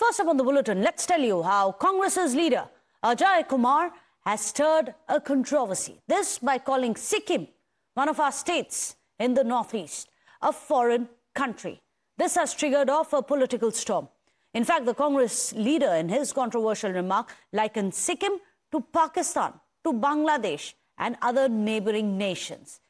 first up on the bulletin, let's tell you how Congress's leader Ajay Kumar has stirred a controversy. This by calling Sikkim, one of our states in the northeast, a foreign country. This has triggered off a political storm. In fact, the Congress leader in his controversial remark likened Sikkim to Pakistan, to Bangladesh and other neighboring nations.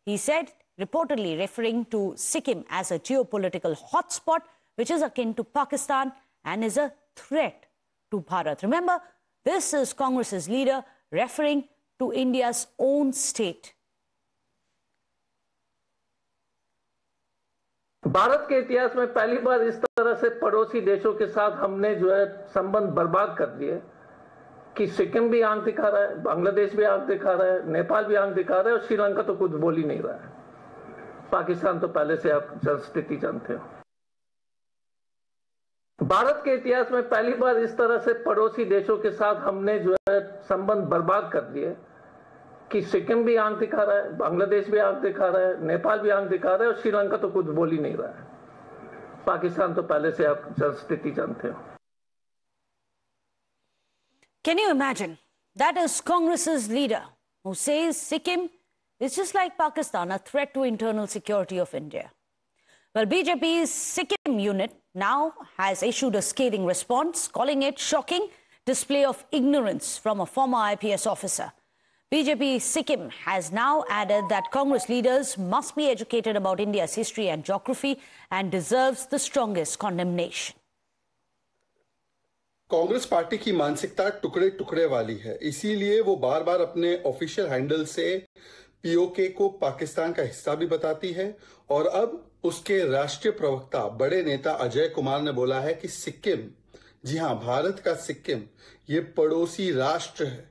He said, reportedly referring to Sikkim as a geopolitical hotspot, which is akin to Pakistan and is a threat to Bharat. Remember, this is Congress's leader referring to India's own state. Bharat के इतिहास में पहली बार इस तरह से पड़ोसी देशों के साथ हमने जो है संबंध बर्बाद कर दिए कि सिक्किम भी आंख दिखा रहा है, बांग्लादेश भी आंख दिखा रहा है, नेपाल भी आंख दिखा रहा है और श्रीलंका तो कुछ बोल ही नहीं रहा है। पाकिस्तान तो पहले से आप स्थिति जानते हो। भारत के इतिहास में पहली बार इस तरह से पड़ोसी देशों के साथ हमने जो है संबंध बर्बाद कर दिए कि सिक्किम भी आंख दिखा रहा है, बांग्लादेश भी आंख दिखा रहा है, नेपाल भी आंख दिखा रहा है और श्रीलंका तो कुछ बोल ही नहीं रहा है। पाकिस्तान तो पहले से आप स्थिति जानते हो। Can you imagine? That is Congress's leader who says Sikkim is just like Pakistan, a threat to internal security of India. Well, BJP's Sikkim unit now has issued a scathing response, calling it shocking display of ignorance from a former IPS officer. BJP Sikkim has now added that Congress leaders must be educated about India's history and geography and deserves the strongest condemnation. Congress party की मानसिकता टुकड़े टुकड़े वाली है, इसीलिए वो बार बार अपने official handle से पीओके को पाकिस्तान का हिस्सा भी बताती है और अब उसके राष्ट्रीय प्रवक्ता बड़े नेता अजय कुमार ने बोला है कि सिक्किम, जी हां, भारत का सिक्किम ये पड़ोसी राष्ट्र है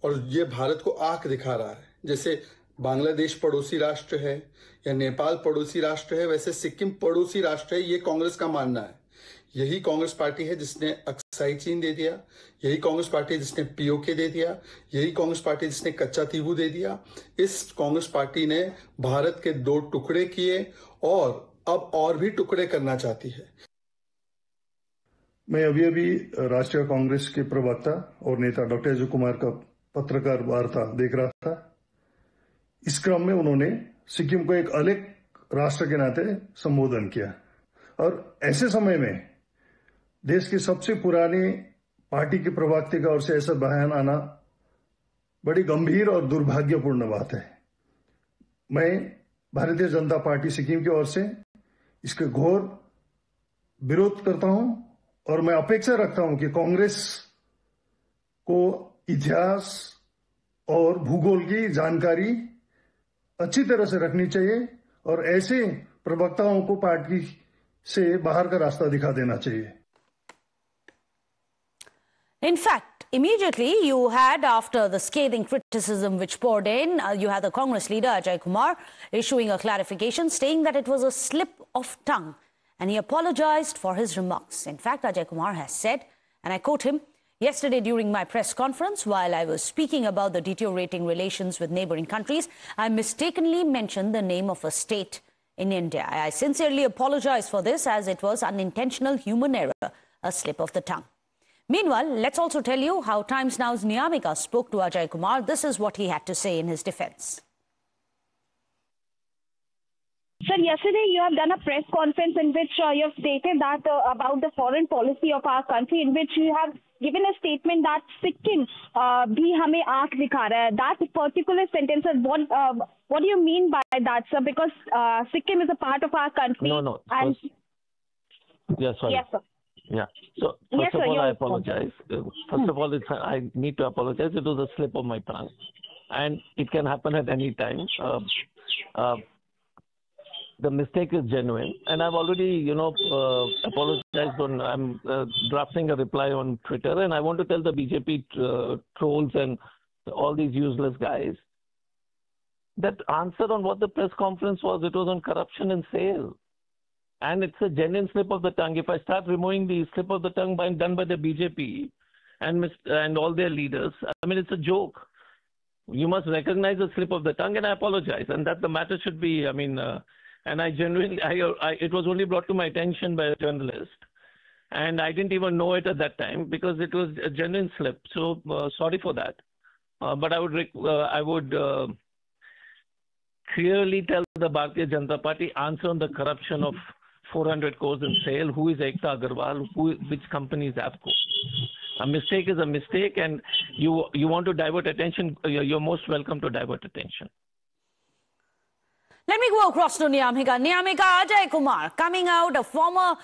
और ये भारत को आंख दिखा रहा है। जैसे बांग्लादेश पड़ोसी राष्ट्र है या नेपाल पड़ोसी राष्ट्र है, वैसे सिक्किम पड़ोसी राष्ट्र है, ये कांग्रेस का मानना है। यही कांग्रेस पार्टी है जिसने अक्साई चीन दे दिया, यही कांग्रेस पार्टी है जिसने पीओके दे दिया, यही कांग्रेस पार्टी जिसने कच्चा तीवू दे दिया। इस कांग्रेस पार्टी ने भारत के दो टुकड़े किए और अब और भी टुकड़े करना चाहती है। मैं अभी राष्ट्रीय कांग्रेस के प्रवक्ता और नेता डॉक्टर अजय कुमार का पत्रकार वार्ता देख रहा था। इस क्रम में उन्होंने सिक्किम को एक अलग राष्ट्र के नाते संबोधन किया और ऐसे समय में देश की सबसे पुरानी पार्टी के प्रवक्ता का ओर से ऐसा बयान आना बड़ी गंभीर और दुर्भाग्यपूर्ण बात है। मैं भारतीय जनता पार्टी सिक्किम की ओर से इसके घोर विरोध करता हूं और मैं अपेक्षा रखता हूं कि कांग्रेस को इतिहास और भूगोल की जानकारी अच्छी तरह से रखनी चाहिए और ऐसे प्रवक्ताओं को पार्टी से बाहर का रास्ता दिखा देना चाहिए। In fact, immediately you had, after the scathing criticism which poured in, you had the Congress leader Ajay Kumar issuing a clarification saying that it was a slip of tongue and he apologized for his remarks. In fact, Ajay Kumar has said, and I quote him, "Yesterday during my press conference, while I was speaking about the deteriorating relations with neighboring countries, I mistakenly mentioned the name of a state in India. I sincerely apologize for this as it was unintentional human error, a slip of the tongue." Meanwhile, let's also tell you how Times Now's Niyamika spoke to Ajay Kumar. This is what he had to say in his defense. Sir, yesterday you have done a press conference in which you have stated that about the foreign policy of our country, in which you have given a statement that Sikkim bhi hame aankh dikha raha hai. That particular sentence, what do you mean by that, sir? Because Sikkim is a part of our country. No. And yes, sorry. Yes, sir. Yeah. So first of all, I apologize. First of all, I need to apologize. It was a slip of my tongue, and it can happen at any time. The mistake is genuine, and I've already, apologized on. I'm drafting a reply on Twitter, and I want to tell the BJP trolls and all these useless guys that answer on what the press conference was. It was on corruption and sale. And it's a genuine slip of the tongue. If I start removing the slip of the tongue done by the BJP and all their leaders, I mean, it's a joke. You must recognize the slip of the tongue, and I apologize. And that the matter should be, and I genuinely, it was only brought to my attention by a journalist. and I didn't even know it at that time because it was a genuine slip. So sorry for that. But I would clearly tell the Bharatiya Janata Party, answer on the corruption of 400 crores in sale. Who is Ekta Agarwal? Which company is APCO? A mistake is a mistake, and you want to divert attention. You're most welcome to divert attention. Let me go across to Niyamika. Niyamika, Ajay Kumar coming out, a former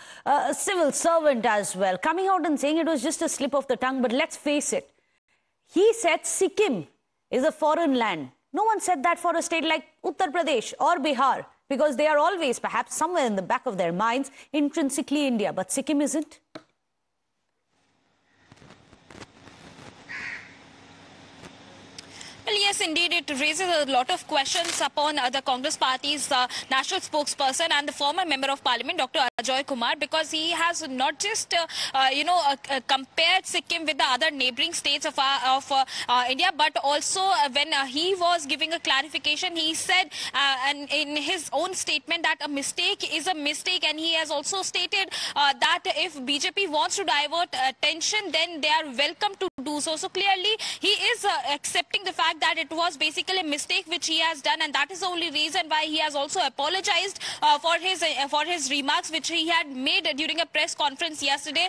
civil servant as well, coming out and saying it was just a slip of the tongue. But let's face it, he said Sikkim is a foreign land. No one said that for a state like Uttar Pradesh or Bihar, because they are always, perhaps somewhere in the back of their minds, intrinsically India. But Sikkim isn't. Well, yes, indeed, it raises a lot of questions upon the Congress Party's national spokesperson and the former member of Parliament, Dr. Ajoy Kumar, because he has not just, compared Sikkim with the other neighboring states of India, but also when he was giving a clarification, he said, and in his own statement, that a mistake is a mistake, and he has also stated that if BJP wants to divert attention, then they are welcome to do so. So clearly, he is accepting the fact that it was basically a mistake which he has done, and that is the only reason why he has also apologized for his remarks which he had made during a press conference yesterday.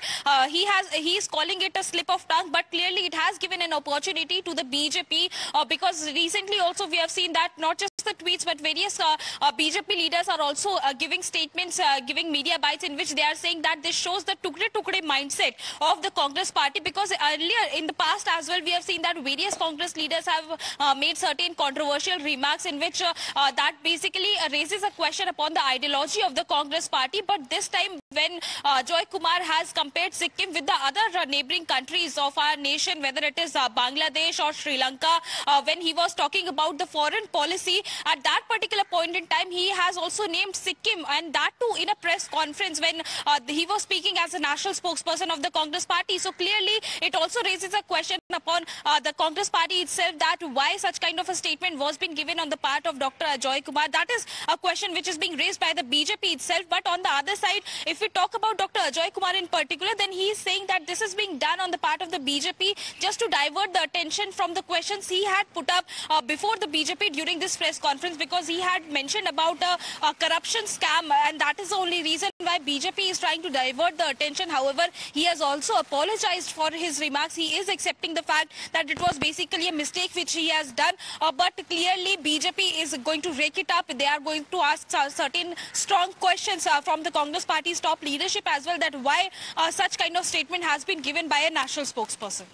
He is calling it a slip of tongue, but clearly it has given an opportunity to the BJP because recently also we have seen that not just the tweets but various BJP leaders are also giving statements, giving media bites in which they are saying that this shows the tukde mindset of the Congress Party, because earlier in the past as well we have seen that various Congress leaders have made certain controversial remarks in which that basically raises a question upon the ideology of the Congress Party. But this time when Joy Kumar has compared Sikkim with the other neighboring countries of our nation, whether it is Bangladesh or Sri Lanka, when he was talking about the foreign policy, at that particular point in time he has also named Sikkim, and that too in a press conference when he was speaking as a national spokesperson of the Congress Party. So clearly it also raises a question upon the Congress Party itself, that why such kind of a statement was being given on the part of Dr. Ajoy Kumar. That is a question which is being raised by the BJP itself. But on the other side, if we talk about Dr. Ajoy Kumar in particular, then he is saying that this is being done on the part of the BJP just to divert the attention from the questions he had put up before the BJP during this press conference, because he had mentioned about a corruption scam, and that is the only reason why BJP is trying to divert the attention. However, he has also apologized for his remarks. He is accepting the fact that it was basically a mistake which he has done, but clearly BJP is going to rake it up. They are going to ask certain strong questions from the Congress Party's top leadership as well, that why such kind of statement has been given by a national spokesperson.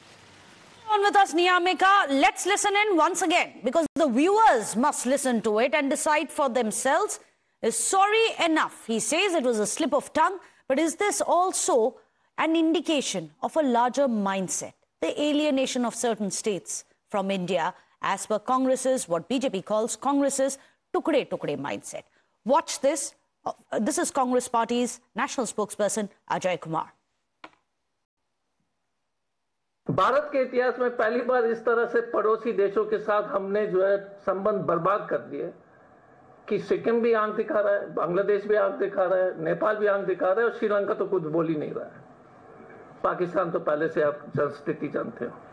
On with us, Niyamika. Let's listen in once again, because the viewers must listen to it and decide for themselves. Is sorry enough? He says it was a slip of tongue, but is this also an indication of a larger mindset, the alienation of certain states from India, as per Congress's, what BJP calls Congress's tukde mindset? Watch this. This is Congress Party's national spokesperson Ajay Kumar. Bharat के इतिहास में पहली बार इस तरह से पड़ोसी देशों के साथ हमने जो है संबंध बर्बाद कर दिए कि सिक्किम भी आंख दिखा रहा है, बांग्लादेश भी आंख दिखा रहा है, नेपाल भी आंख दिखा रहा है और श्रीलंका तो कुछ बोल ही नहीं रहा है। पाकिस्तान तो पहले से आप स्थिति जानते हो।